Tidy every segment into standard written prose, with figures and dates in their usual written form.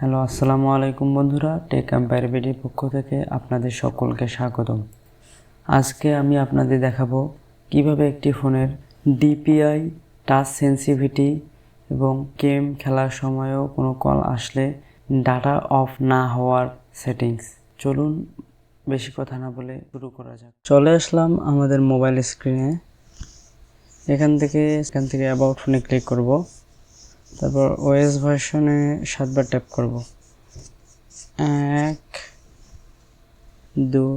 Hello, আসসালামু আলাইকুম বন্ধুরা। টেক এম্পায়ার বিডির পক্ষ থেকে আপনাদের সকলকে স্বাগতম। আজকে আমি আপনাদের দেখাবো কিভাবে একটি ফোনের ডিপিআই, টাচ সেন্সিটিভিটি এবং গেম খেলার সময়ও কোনো কল আসলে ডাটা অফ না হওয়ার সেটিংস। চলুন বেশি কথা না বলে শুরু করা যাক। চলে আসলাম আমাদের মোবাইল স্ক্রিনে। এখান থেকে অ্যাবাউট ফোনে ক্লিক করব। তারপর ওএস ভার্সনে 7বার ট্যাপ করব। 1 2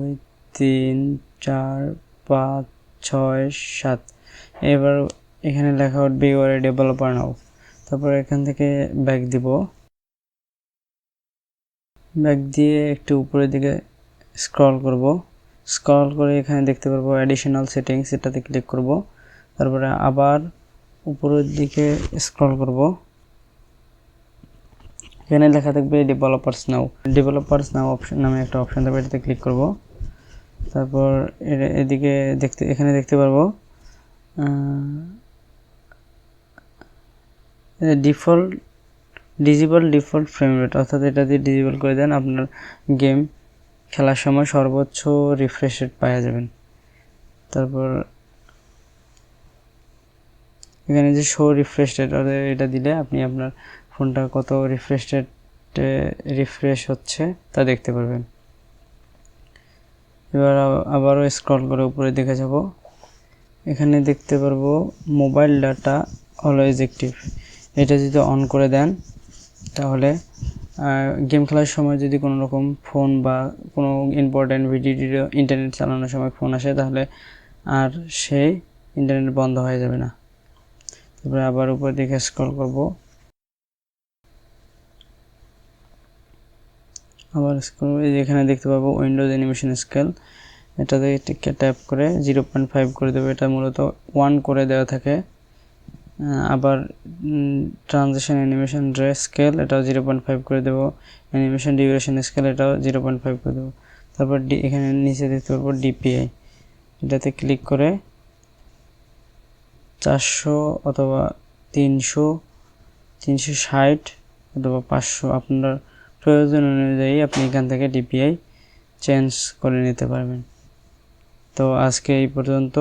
3 4 5 6 7। এবার এখানে লেখা উঠবে ইউ আর এ ডেভেলপার নাও। তারপর এখান থেকে ব্যাক দিব। ব্যাক দিয়ে একটু উপরের দিকে স্ক্রল করব। স্ক্রল করে এখানে দেখতে পারবো অ্যাডিশনাল সেটিংস, এটাতে ক্লিক করব। তারপরে আবার উপরের দিকে স্ক্রল করব। এখানে লেখা থাকবে ডেভেলপারস নাও অপশন নামে একটা অপশন থাকবে, এটাতে ক্লিক করব। তারপর এদিকে এখানে দেখতে পারবো ডিফল্ট ফ্রেম রেট, অর্থাৎ এটা দিয়ে ডিসেবল করে দেন, আপনার গেম খেলার সময় সর্বোচ্চ রিফ্রেশ রেট পাওয়া যাবেন। তারপর এখানে যে শো রিফ্রেশ রেট, এটা দিলে আপনি আপনার ফোনটা কত রিফ্রেশ হচ্ছে তা দেখতে পারবেন। এবার আবারও স্ক্রল করে উপরে দেখে যাব। এখানে দেখতে পারবো মোবাইল ডাটা অলওয়েজ অ্যাক্টিভ, এটা যদি অন করে দেন তাহলে গেম খেলার সময় যদি কোনো রকম ফোন বা কোনো ইম্পর্ট্যান্ট ভিডিও ইন্টারনেট চালানোর সময় ফোন আসে, তাহলে আর সেই ইন্টারনেট বন্ধ হয়ে যাবে না। তারপরে আবার উপর দিকে স্ক্রল করব। আবার এখানে দেখতে পাবো উইন্ডোজ অ্যানিমেশন স্কেল, এটাতে ট্যাপ করে 0.5 করে দেবো। এটা মূলত 1 করে দেওয়া থাকে। আবার ট্রানজিশন অ্যানিমেশন রে স্কেল, এটাও 0.5 করে দেবো। অ্যানিমেশন ডিউরেশন স্কেল, এটাও 0.5 করে দেবো। তারপর এখানে নিচে দেখতে পারবো ডিপিআই, এটাতে ক্লিক করে 400 অথবা 300, 360 অথবা 500 আপনার প্রয়োজন অনুযায়ী আপনি এখান থেকে ডিপিআই চেঞ্জ করে নিতে পারবেন। তো আজকে এই পর্যন্ত।